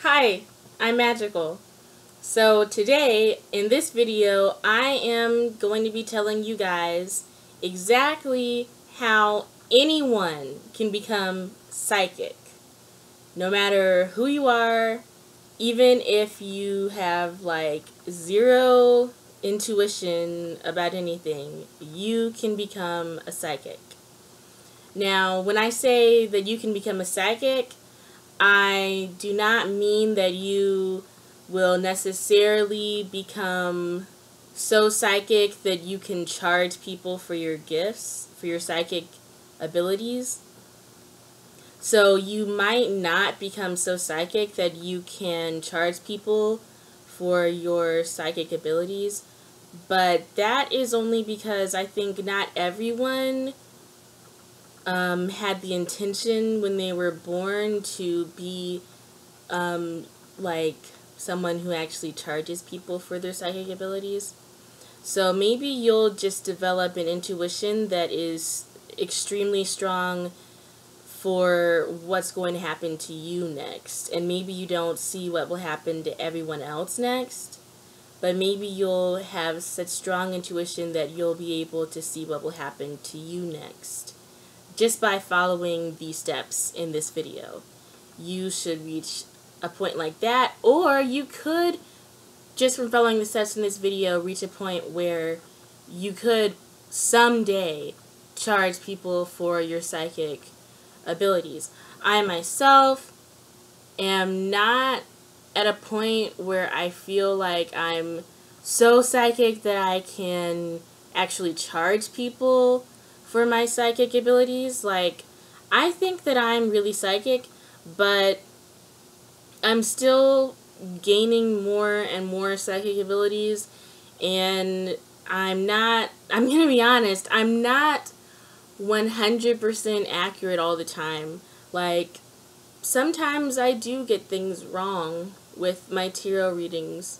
Hi, I'm Magical. So today, in this video, I am going to be telling you guys exactly how anyone can become psychic. No matter who you are, even if you have like zero intuition about anything, you can become a psychic. Now, when I say that you can become a psychic, I do not mean that you will necessarily become so psychic that you can charge people for your gifts, for your psychic abilities. So you might not become so psychic that you can charge people for your psychic abilities, but that is only because I think not everyone had the intention when they were born to be like someone who actually charges people for their psychic abilities. So maybe you'll just develop an intuition that is extremely strong for what's going to happen to you next. And maybe you don't see what will happen to everyone else next, but maybe you'll have such strong intuition that you'll be able to see what will happen to you next just by following these steps in this video. You should reach a point like that, or you could, just from following the steps in this video, reach a point where you could someday charge people for your psychic abilities. I myself am not at a point where I feel like I'm so psychic that I can actually charge people for my psychic abilities. Like, I think that I'm really psychic, but I'm still gaining more and more psychic abilities, and I'm gonna be honest, I'm not 100% accurate all the time. Like, sometimes I do get things wrong with my tarot readings.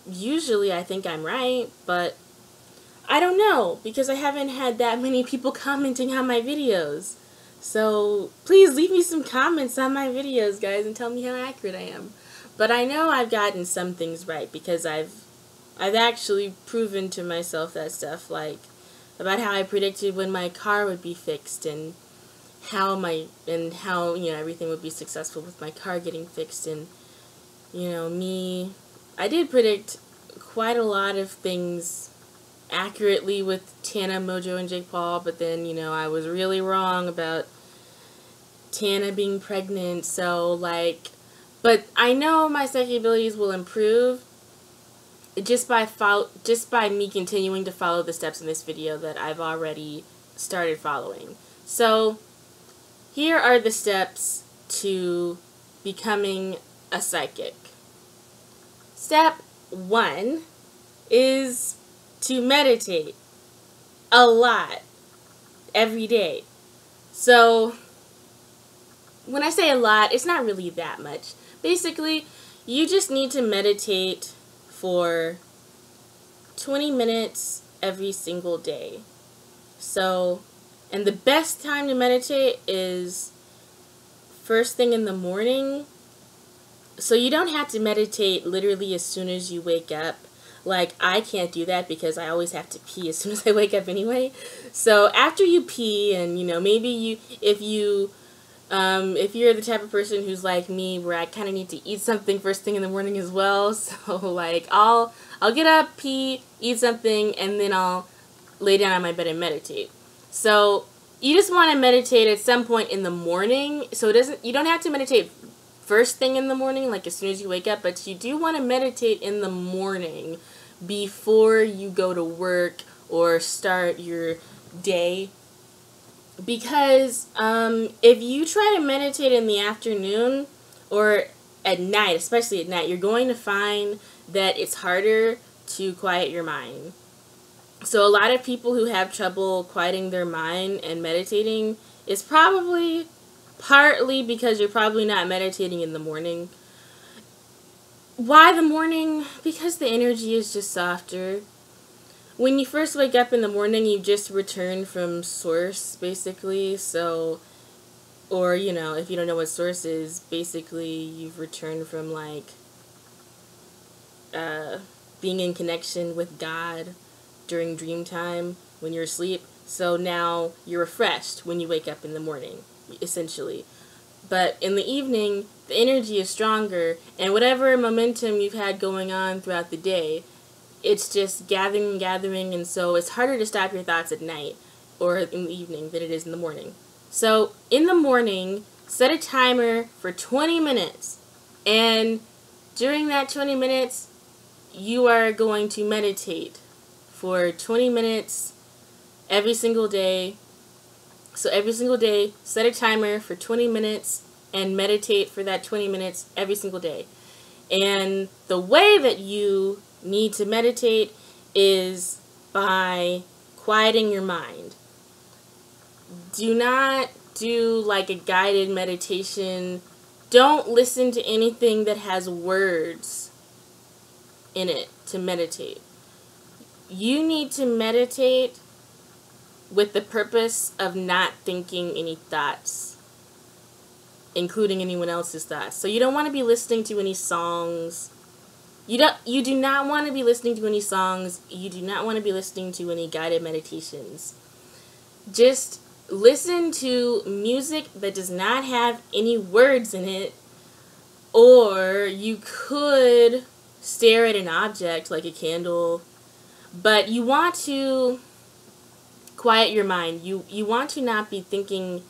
Usually I think I'm right, but I don't know, because I haven't had that many people commenting on my videos. So please leave me some comments on my videos, guys, and tell me how accurate I am. But I know I've gotten some things right, because I've actually proven to myself that stuff, like about how I predicted when my car would be fixed, and how everything would be successful with my car getting fixed. And I did predict quite a lot of things accurately with Tana, Mojo, and Jake Paul, but then, I was really wrong about Tana being pregnant. So, but I know my psychic abilities will improve just by me continuing to follow the steps in this video that I've already started following. So, here are the steps to becoming a psychic. Step 1 is to meditate a lot every day. So when I say a lot, it's not really that much. Basically, you just need to meditate for 20 minutes every single day. So, and the best time to meditate is first thing in the morning. So you don't have to meditate literally as soon as you wake up. Like, I can't do that because I always have to pee as soon as I wake up anyway. So after you pee, and maybe if you're the type of person who's like me, where I kind of need to eat something first thing in the morning as well. So like I'll get up, pee, eat something, and then I'll lay down on my bed and meditate. So you just want to meditate at some point in the morning. So you don't have to meditate first thing in the morning, like as soon as you wake up, but you do want to meditate in the morning before you go to work or start your day. Because if you try to meditate in the afternoon or at night, especially at night, you're going to find that it's harder to quiet your mind. So a lot of people who have trouble quieting their mind and meditating is probably partly because you're probably not meditating in the morning. Why the morning? Because the energy is just softer. When you first wake up in the morning, you just return from source, basically. So or, you know, if you don't know what source is, basically you've returned from like being in connection with God during dream time when you're asleep. So now you're refreshed when you wake up in the morning, essentially. But in the evening, the energy is stronger, and whatever momentum you've had going on throughout the day, it's just gathering, and so it's harder to stop your thoughts at night or in the evening than it is in the morning. So in the morning, set a timer for 20 minutes, and during that 20 minutes, you are going to meditate for 20 minutes every single day. So every single day, set a timer for 20 minutes and meditate for that 20 minutes every single day. And the way that you need to meditate is by quieting your mind. Do not do like a guided meditation. Don't listen to anything that has words in it to meditate. You need to meditate with the purpose of not thinking any thoughts, including anyone else's thoughts. So you don't want to be listening to any songs. You do not want to be listening to any songs. You do not want to be listening to any guided meditations. Just listen to music that does not have any words in it, or you could stare at an object like a candle, but you want to quiet your mind. You want to not be thinking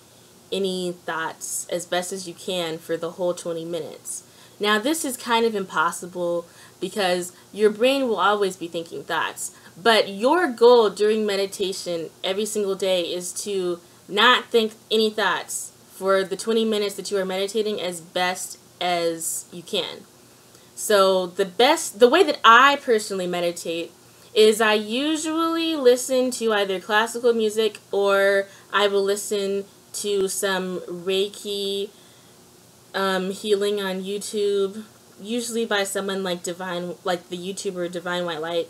any thoughts as best as you can for the whole 20 minutes. Now, this is kind of impossible because your brain will always be thinking thoughts, but your goal during meditation every single day is to not think any thoughts for the 20 minutes that you are meditating as best as you can. So the way that I personally meditate is I usually listen to either classical music or I will listen to some Reiki healing on YouTube, usually by someone like the YouTuber Divine White Light.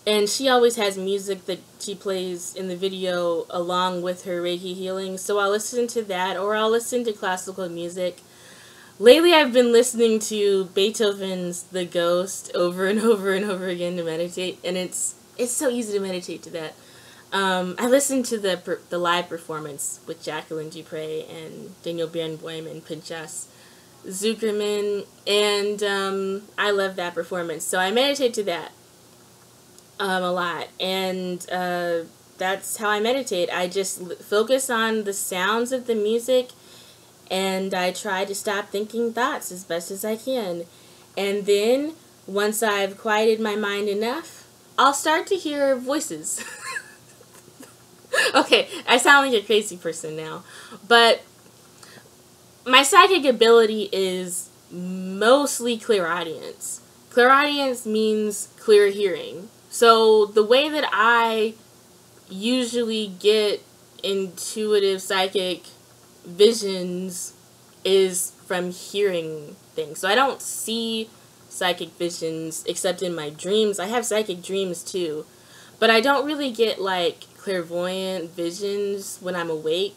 And she always has music that she plays in the video along with her Reiki healing. So I'll listen to that, or I'll listen to classical music. Lately I've been listening to Beethoven's The Ghost over and over and over again to meditate, and it's so easy to meditate to that. I listened to the live performance with Jacqueline Dupre and Daniel Barenboim and Pinchas Zuckerman, and I love that performance. So I meditate to that a lot, and that's how I meditate. I just focus on the sounds of the music, and I try to stop thinking thoughts as best as I can. And then, once I've quieted my mind enough, I'll start to hear voices. Okay, I sound like a crazy person now, but my psychic ability is mostly clairaudience. Clairaudience means clear hearing. So the way that I usually get intuitive psychic visions is from hearing things. So I don't see psychic visions except in my dreams. I have psychic dreams too, but I don't really get like clairvoyant visions when I'm awake.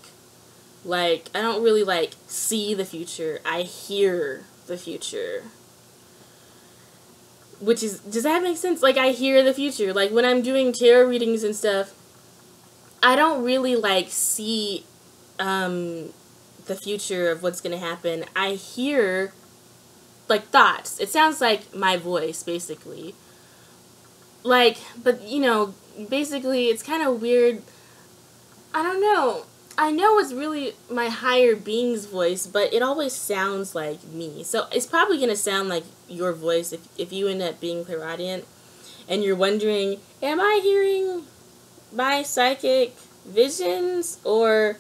Like, I don't really like see the future. I hear the future. Which is, does that make sense? Like, I hear the future. Like, when I'm doing tarot readings and stuff, I don't really like see the future of what's going to happen. I hear like thoughts. It sounds like my voice, basically. Like, but you know, basically it's kind of weird. I don't know. I know it's really my higher being's voice, but it always sounds like me. So it's probably going to sound like your voice if you end up being clairaudient and you're wondering, am I hearing my psychic visions or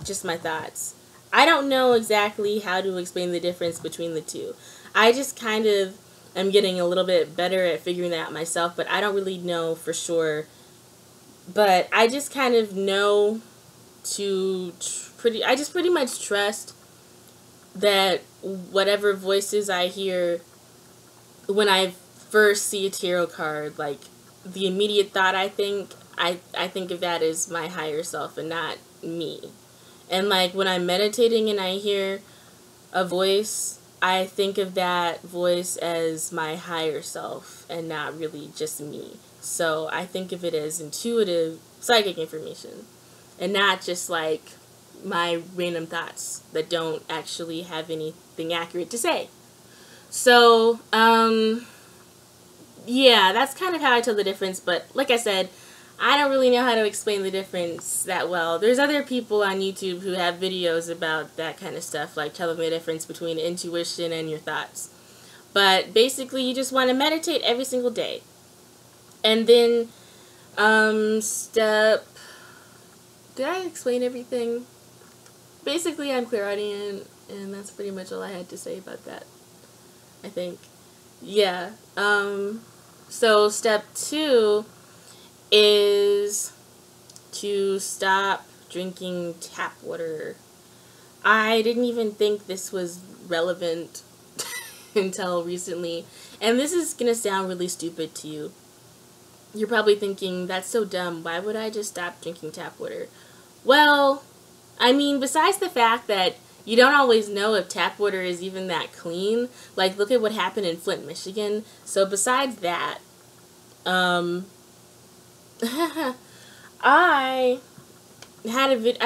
just my thoughts? I don't know exactly how to explain the difference between the two. I just kind of am getting a little bit better at figuring that out myself, but I don't really know for sure. But I just kind of know I just pretty much trust that whatever voices I hear when I first see a tarot card, like the immediate thought I think of that as my higher self and not me. And like when I'm meditating and I hear a voice, I think of that voice as my higher self and not really just me. So I think of it as intuitive psychic information and not just like my random thoughts that don't actually have anything accurate to say. So, yeah, that's kind of how I tell the difference. But like I said, I don't really know how to explain the difference that well. There's other people on YouTube who have videos about that kind of stuff, like telling the difference between intuition and your thoughts. But basically, you just want to meditate every single day. And then, did I explain everything? Basically, I'm clairaudient, and that's pretty much all I had to say about that, I think. Yeah. So step 2 is to stop drinking tap water. I didn't even think this was relevant until recently. And this is going to sound really stupid to you. You're probably thinking, that's so dumb. Why would I just stop drinking tap water? Well, I mean, besides the fact that you don't always know if tap water is even that clean. Like, look at what happened in Flint, Michigan. So besides that, I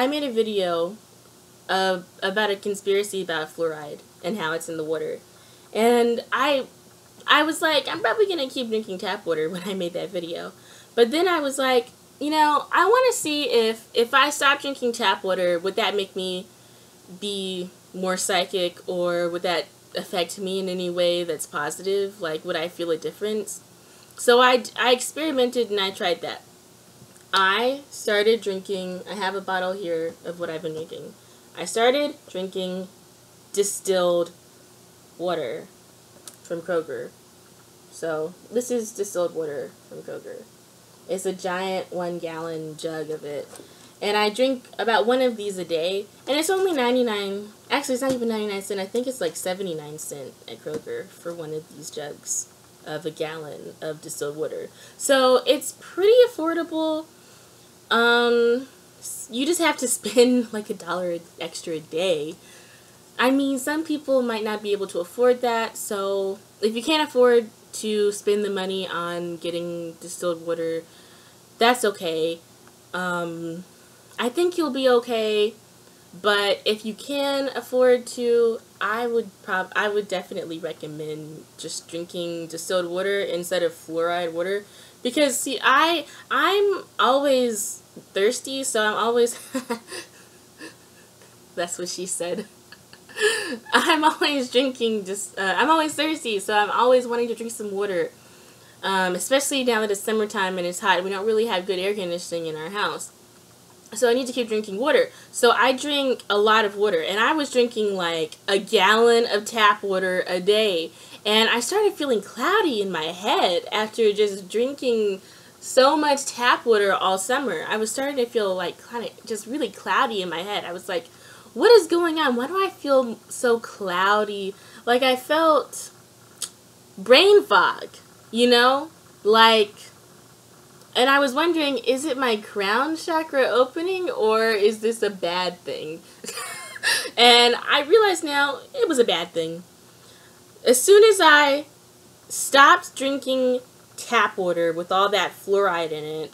made a video about a conspiracy about fluoride and how it's in the water. And I was like, I'm probably going to keep drinking tap water when I made that video. But then I was like, you know, I want to see if I stop drinking tap water, would that make me be more psychic, or would that affect me in any way that's positive? Like, would I feel a difference? So I experimented and I tried that. I started drinking, I have a bottle here of what I've been drinking. I started drinking distilled water from Kroger. So this is distilled water from Kroger. It's a giant 1-gallon jug of it. And I drink about one of these a day. And it's only 99, actually it's not even 99 cents. I think it's like 79 cents at Kroger for one of these jugs of a gallon of distilled water. So it's pretty affordable. You just have to spend like $1 extra a day. I mean, some people might not be able to afford that. So if you can't afford to spend the money on getting distilled water, that's okay. I think you'll be okay, but if you can afford to, I would definitely recommend just drinking distilled water instead of fluoride water, because see, I'm always thirsty, so I'm always that's what she said. I'm always drinking I'm always thirsty, so I'm always wanting to drink some water. Especially now that it's summertime and it's hot, we don't really have good air conditioning in our house. So I need to keep drinking water. So I drink a lot of water. And I was drinking like a gallon of tap water a day. And I started feeling cloudy in my head after just drinking so much tap water all summer. I was starting to feel like kind of just really cloudy in my head. I was like, what is going on? Why do I feel so cloudy? Like I felt brain fog, you know? Like... And I was wondering, is it my crown chakra opening, or is this a bad thing? And I realize now it was a bad thing. As soon as I stopped drinking tap water with all that fluoride in it,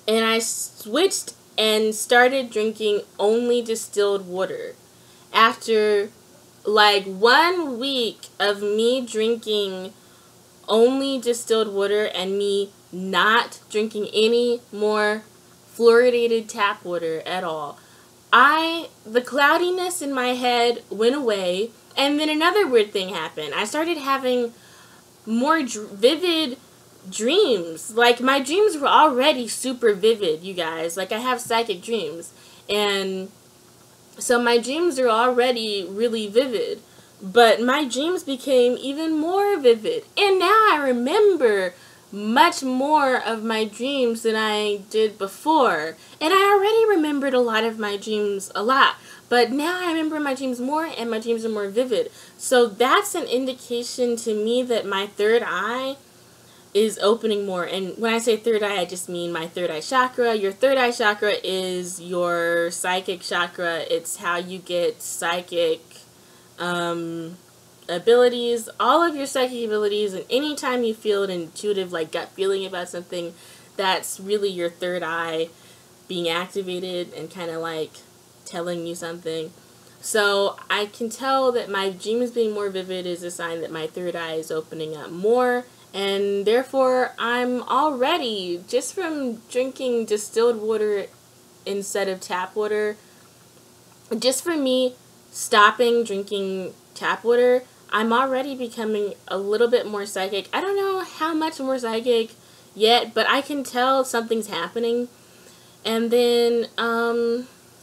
and I switched and started drinking only distilled water, after like 1 week of me drinking only distilled water and me not drinking any more fluoridated tap water at all, the cloudiness in my head went away, and then another weird thing happened. I started having more vivid dreams. Like, my dreams were already super vivid, you guys. Like, I have psychic dreams, and so my dreams are already really vivid, but my dreams became even more vivid, and now I remember much more of my dreams than I did before. And I already remembered a lot of my dreams a lot, but now I remember my dreams more, and my dreams are more vivid. So that's an indication to me that my third eye is opening more. And when I say third eye, I just mean my third eye chakra. Your third eye chakra is your psychic chakra. It's how you get psychic abilities, all of your psychic abilities, and anytime you feel an intuitive, like, gut feeling about something, that's really your third eye being activated and kind of like telling you something. So I can tell that my dreams being more vivid is a sign that my third eye is opening up more, and therefore I'm already, just from drinking distilled water instead of tap water, just for me stopping drinking tap water, I'm already becoming a little bit more psychic. I don't know how much more psychic yet, but I can tell something's happening. And then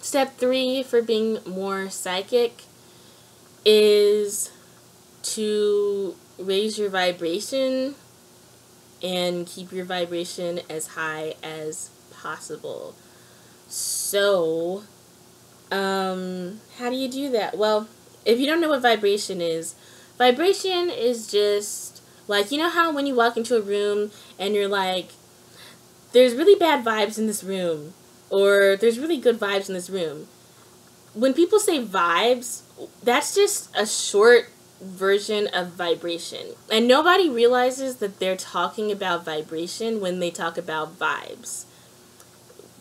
step 3 for being more psychic is to raise your vibration and keep your vibration as high as possible. So, how do you do that? Well, if you don't know what vibration is just like, you know how when you walk into a room and you're like, there's really bad vibes in this room, or there's really good vibes in this room. When people say vibes, that's just a short version of vibration. And nobody realizes that they're talking about vibration when they talk about vibes.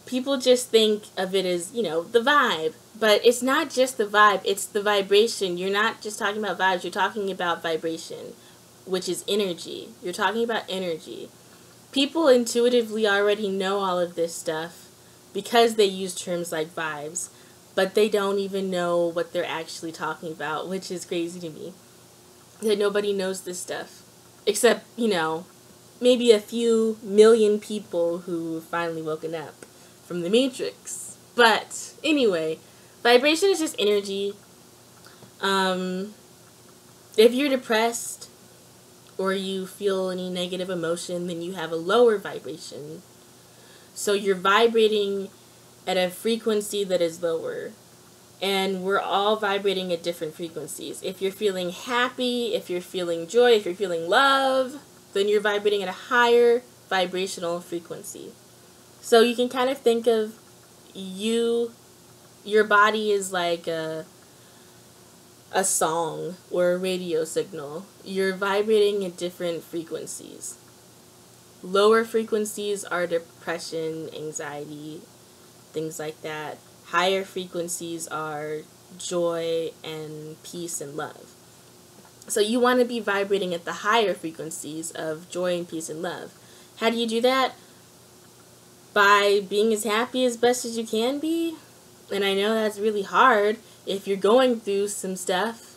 People just think of it as, you know, the vibe. But it's not just the vibe, it's the vibration. You're not just talking about vibes, you're talking about vibration, which is energy. You're talking about energy. People intuitively already know all of this stuff because they use terms like vibes, but they don't even know what they're actually talking about, which is crazy to me. That nobody knows this stuff. Except, you know, maybe a few million people who have finally woken up from the Matrix. But anyway, vibration is just energy. If you're depressed or you feel any negative emotion, then you have a lower vibration. So you're vibrating at a frequency that is lower. And we're all vibrating at different frequencies. If you're feeling happy, if you're feeling joy, if you're feeling love, then you're vibrating at a higher vibrational frequency. So you can kind of think of your body is like a song or a radio signal. You're vibrating at different frequencies. Lower frequencies are depression, anxiety, things like that. Higher frequencies are joy and peace and love. So you want to be vibrating at the higher frequencies of joy and peace and love. How do you do that? By being as happy as best as you can be. And I know that's really hard if you're going through some stuff.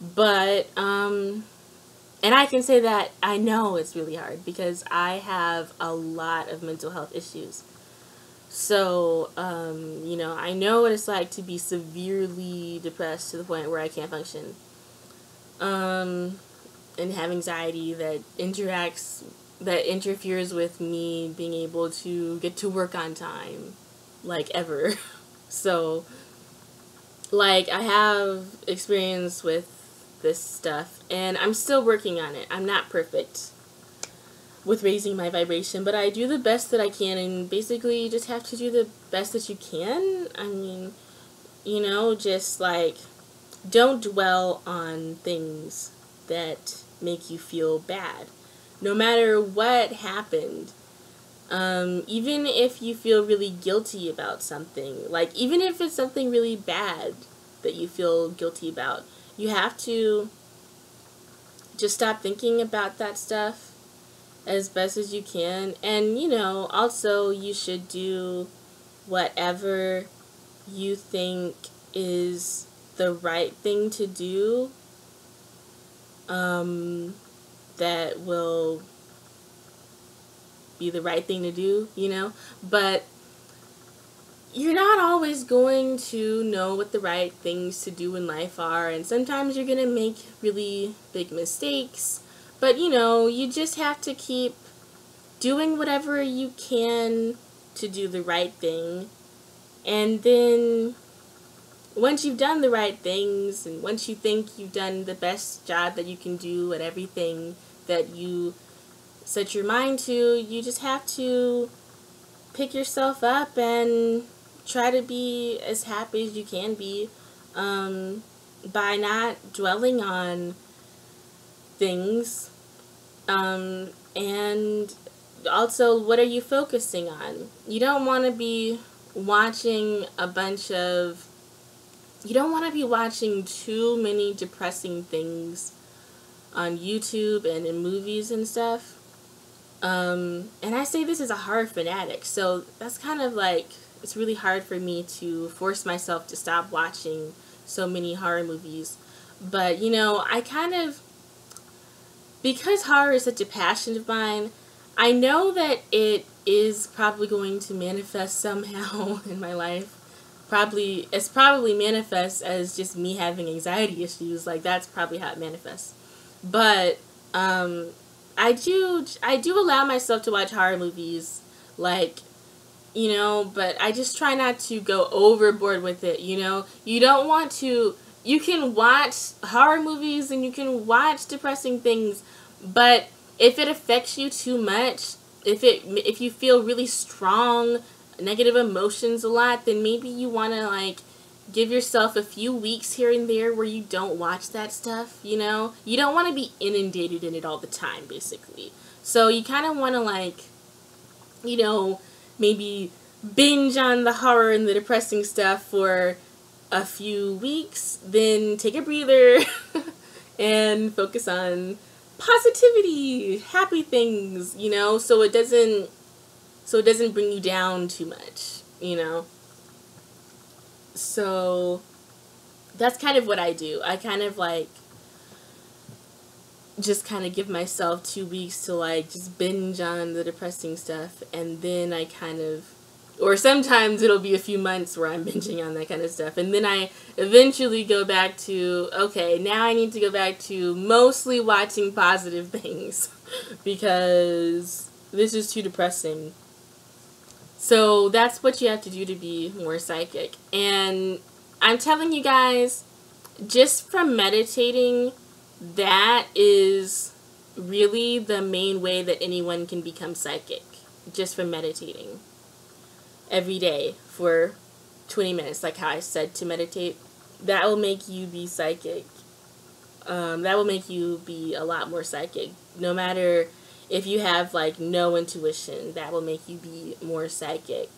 But, and I can say that I know it's really hard because I have a lot of mental health issues. So, you know, I know what it's like to be severely depressed to the point where I can't function. And have anxiety that interferes with me being able to get to work on time, like, ever. So, like, I have experience with this stuff, and I'm still working on it. I'm not perfect with raising my vibration, but I do the best that I can, and basically you just have to do the best that you can. I mean, you know, just like, don't dwell on things that make you feel bad. No matter what happened, even if you feel really guilty about something, like even if it's something really bad that you feel guilty about, you have to just stop thinking about that stuff as best as you can. And, you know, also you should do whatever you think is the right thing to do, that will be the right thing to do, you know. But you're not always going to know what the right things to do in life are, and sometimes you're going to make really big mistakes. But, you know, you just have to keep doing whatever you can to do the right thing. And then once you've done the right things, and once you think you've done the best job that you can do at everything that you set your mind to. You just have to pick yourself up and try to be as happy as you can be, by not dwelling on things. And also, what are you focusing on? You don't want to be watching you don't want to be watching too many depressing things on YouTube and in movies and stuff. And I say this as a horror fanatic, so that's kind of like, it's really hard for me to force myself to stop watching so many horror movies. But, you know, I kind of, because horror is such a passion of mine, I know that it is probably going to manifest somehow in my life. It's probably manifests as just me having anxiety issues. Like, that's probably how it manifests. But, I do allow myself to watch horror movies, like, you know, but I just try not to go overboard with it, you know. You don't want to, you can watch horror movies and you can watch depressing things, but if it affects you too much, if you feel really strong negative emotions a lot, then maybe you want to, like, give yourself a few weeks here and there where you don't watch that stuff, you know? You don't want to be inundated in it all the time, basically. So you kind of want to, like, you know, maybe binge on the horror and the depressing stuff for a few weeks, then take a breather and focus on positivity, happy things, you know, so it doesn't bring you down too much, you know. So that's kind of what I do. I kind of, like, just kind of give myself 2 weeks to, like, just binge on the depressing stuff, and then I kind of, or sometimes it'll be a few months where I'm binging on that kind of stuff, and then I eventually go back to, okay, now I need to go back to mostly watching positive things because this is too depressing. So that's what you have to do to be more psychic. And I'm telling you guys, just from meditating, that is really the main way that anyone can become psychic. Just from meditating every day for 20 minutes, like how I said to meditate. That will make you be psychic. That will make you be a lot more psychic. No matter if you have, like, no intuition, that will make you be more psychic.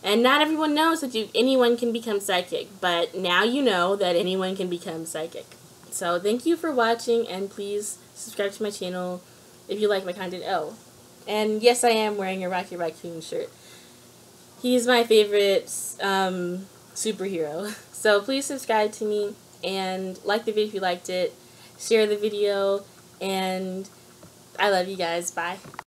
And not everyone knows that anyone can become psychic, but now you know that anyone can become psychic. So thank you for watching, and please subscribe to my channel if you like my content. Oh, and yes, I am wearing a Rocky Raccoon shirt. He's my favorite superhero. So please subscribe to me, and like the video if you liked it, share the video, and I love you guys. Bye.